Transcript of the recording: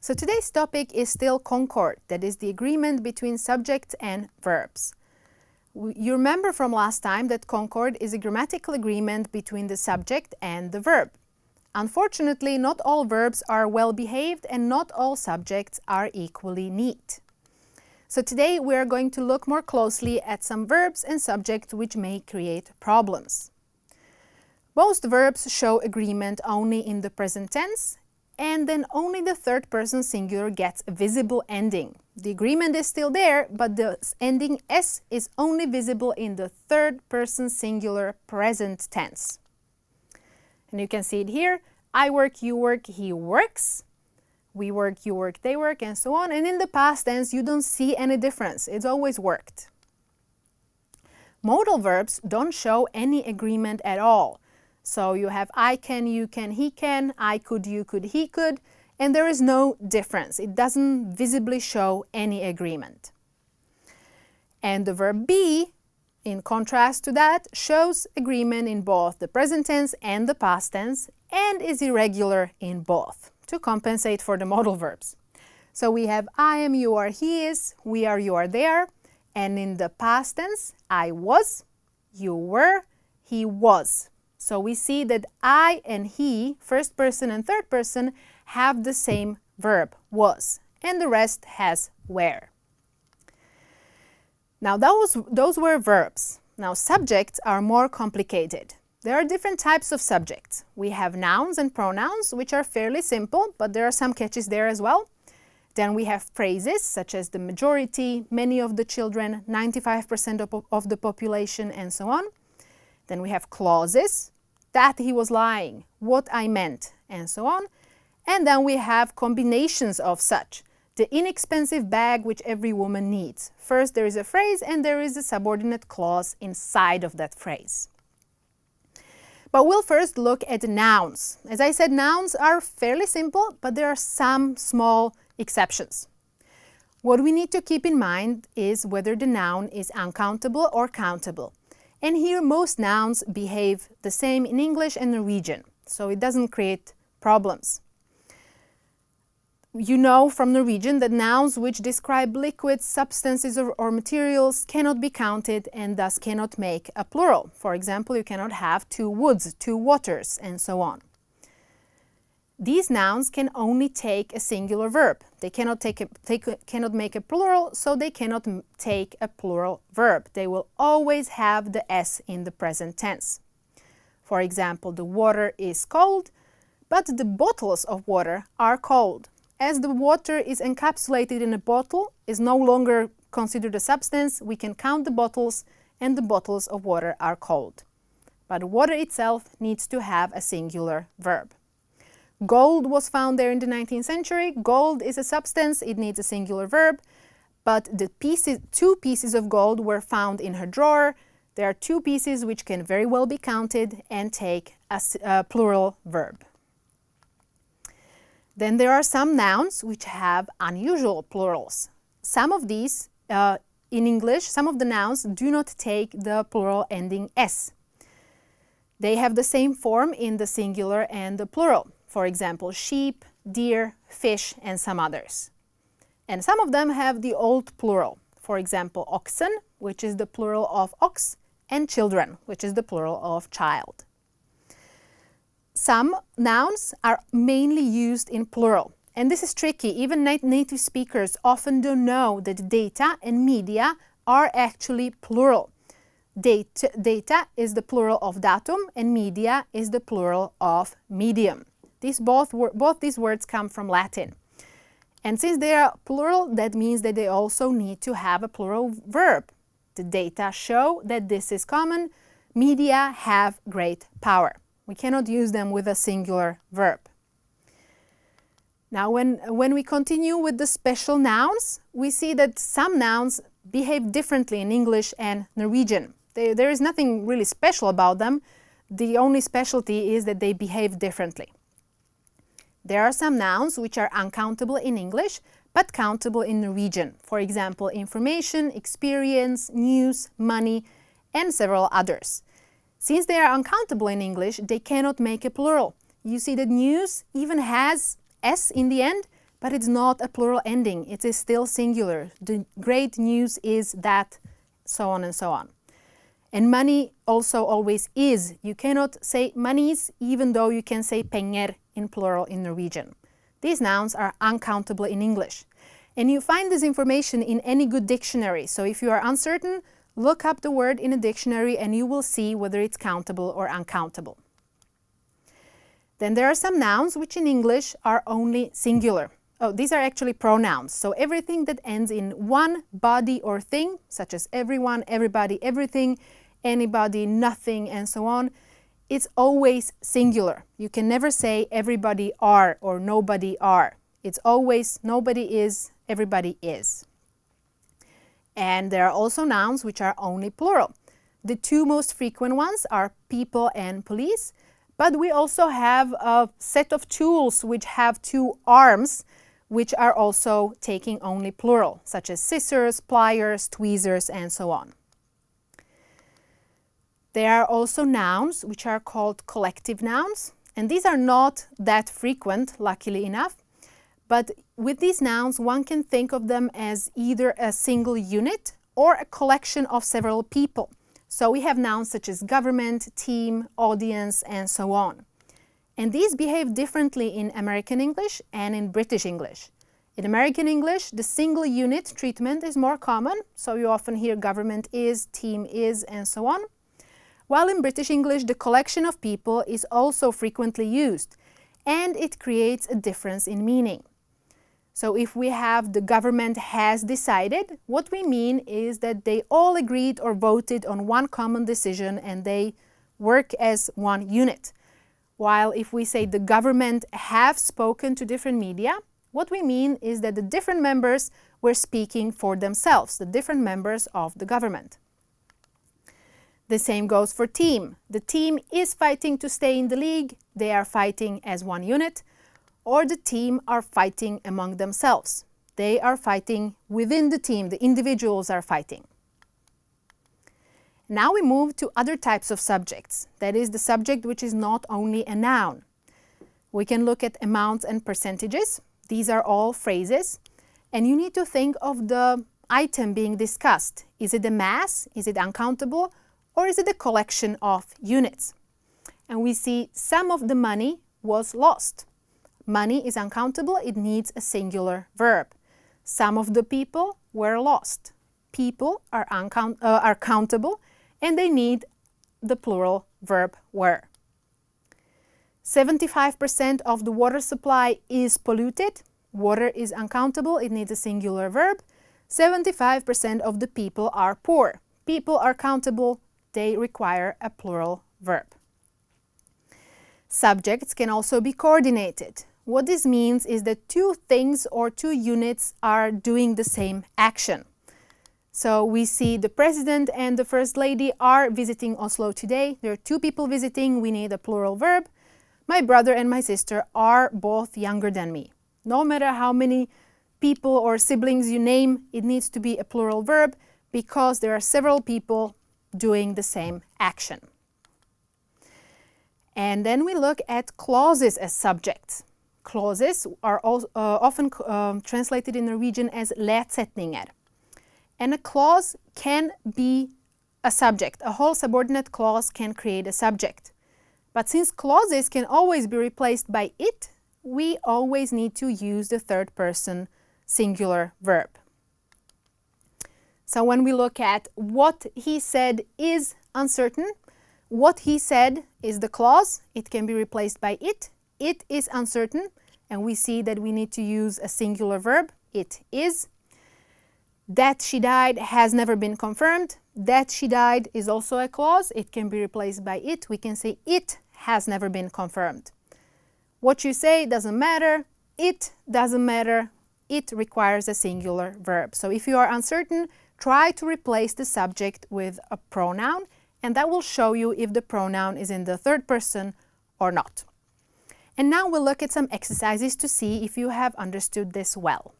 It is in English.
So today's topic is still concord, that is the agreement between subjects and verbs. You remember from last time that concord is a grammatical agreement between the subject and the verb. Unfortunately, not all verbs are well behaved and not all subjects are equally neat. So today we are going to look more closely at some verbs and subjects which may create problems. Most verbs show agreement only in the present tense, and then only the third person singular gets a visible ending. The agreement is still there, but the ending S is only visible in the third person singular present tense. And you can see it here. I work, you work, he works. We work, you work, they work, and so on. And in the past tense, you don't see any difference. It's always worked. Modal verbs don't show any agreement at all. So you have I can, you can, he can, I could, you could, he could, and there is no difference. It doesn't visibly show any agreement. And the verb be, in contrast to that, shows agreement in both the present tense and the past tense, and is irregular in both, to compensate for the modal verbs. So we have I am, you are, he is, we are, you are, they are, and in the past tense, I was, you were, he was. So we see that I and he, first person and third person, have the same verb, was, and the rest has were. Now those were verbs. Now subjects are more complicated. There are different types of subjects. We have nouns and pronouns, which are fairly simple, but there are some catches there as well. Then we have phrases, such as the majority, many of the children, 95% of the population, and so on. Then we have clauses, that he was lying, what I meant, and so on. And then we have combinations of such, the inexpensive bag which every woman needs. First there is a phrase and there is a subordinate clause inside of that phrase. But we'll first look at nouns. As I said, nouns are fairly simple, but there are some small exceptions. What we need to keep in mind is whether the noun is uncountable or countable. And here most nouns behave the same in English and Norwegian, so it doesn't create problems. You know from Norwegian that nouns which describe liquids, substances, or materials cannot be counted and thus cannot make a plural. For example, you cannot have two woods, two waters, and so on. These nouns can only take a singular verb. They cannot make a plural, so they cannot take a plural verb. They will always have the S in the present tense. For example, the water is cold, but the bottles of water are cold. As the water is encapsulated in a bottle, is no longer considered a substance, we can count the bottles, and the bottles of water are cold. But water itself needs to have a singular verb. Gold was found there in the 19th century. Gold is a substance, it needs a singular verb, but the two pieces of gold were found in her drawer. There are two pieces which can very well be counted and take a plural verb. Then there are some nouns which have unusual plurals. Some of these, in English, some of the nouns do not take the plural ending S. They have the same form in the singular and the plural. For example, sheep, deer, fish, and some others. And some of them have the old plural. For example, oxen, which is the plural of ox, and children, which is the plural of child. Some nouns are mainly used in plural. And this is tricky. Even native speakers often don't know that data and media are actually plural. Data is the plural of datum, and media is the plural of medium. Both these words come from Latin. And since they are plural, that means that they also need to have a plural verb. The data show that this is common. Media have great power. We cannot use them with a singular verb. Now, when we continue with the special nouns, we see that some nouns behave differently in English and Norwegian. There is nothing really special about them. The only specialty is that they behave differently. There are some nouns which are uncountable in English, but countable in Norwegian. For example, information, experience, news, money, and several others. Since they are uncountable in English, they cannot make a plural. You see that news even has S in the end, but it's not a plural ending. It is still singular. The great news is that, so on and so on. And money also always is. You cannot say monies even though you can say penger in plural in Norwegian. These nouns are uncountable in English. And you find this information in any good dictionary. So if you are uncertain, look up the word in a dictionary and you will see whether it's countable or uncountable. Then there are some nouns which in English are only singular. Oh, these are actually pronouns. So everything that ends in one body or thing, such as everyone, everybody, everything, anybody, nothing, and so on, it's always singular. You can never say everybody are or nobody are. It's always nobody is, everybody is. And there are also nouns which are only plural. The two most frequent ones are people and police, but we also have a set of tools which have two arms, which are also taking only plural, such as scissors, pliers, tweezers, and so on. There are also nouns which are called collective nouns, and these are not that frequent, luckily enough. But with these nouns, one can think of them as either a single unit or a collection of several people. So we have nouns such as government, team, audience, and so on. And these behave differently in American English and in British English. In American English, the single unit treatment is more common, so you often hear government is, team is, and so on. While in British English, the collection of people is also frequently used, and it creates a difference in meaning. So if we have the government has decided, what we mean is that they all agreed or voted on one common decision and they work as one unit. While if we say the government have spoken to different media, what we mean is that the different members were speaking for themselves, the different members of the government. The same goes for team. The team is fighting to stay in the league, they are fighting as one unit, or the team are fighting among themselves. They are fighting within the team, the individuals are fighting. Now we move to other types of subjects. That is the subject which is not only a noun. We can look at amounts and percentages. These are all phrases. And you need to think of the item being discussed. Is it a mass? Is it uncountable? Or is it a collection of units? And we see some of the money was lost. Money is uncountable, it needs a singular verb. Some of the people were lost. People are countable and they need the plural verb were. 75% of the water supply is polluted. Water is uncountable, it needs a singular verb. 75% of the people are poor. People are countable, they require a plural verb. Subjects can also be coordinated. What this means is that two things or two units are doing the same action. So we see the president and the first lady are visiting Oslo today. There are two people visiting, we need a plural verb. My brother and my sister are both younger than me. No matter how many people or siblings you name, it needs to be a plural verb because there are several people doing the same action. And then we look at clauses as subjects. Clauses are often translated in Norwegian as letsetninger. And a clause can be a subject. A whole subordinate clause can create a subject. But since clauses can always be replaced by it, we always need to use the third person singular verb. So when we look at what he said is uncertain, what he said is the clause, it can be replaced by it. It is uncertain, and we see that we need to use a singular verb, it is. That she died has never been confirmed. That she died is also a clause, it can be replaced by it. We can say it has never been confirmed. What you say doesn't matter, it doesn't matter, it requires a singular verb. So if you are uncertain, try to replace the subject with a pronoun, and that will show you if the pronoun is in the third person or not. And now we'll look at some exercises to see if you have understood this well.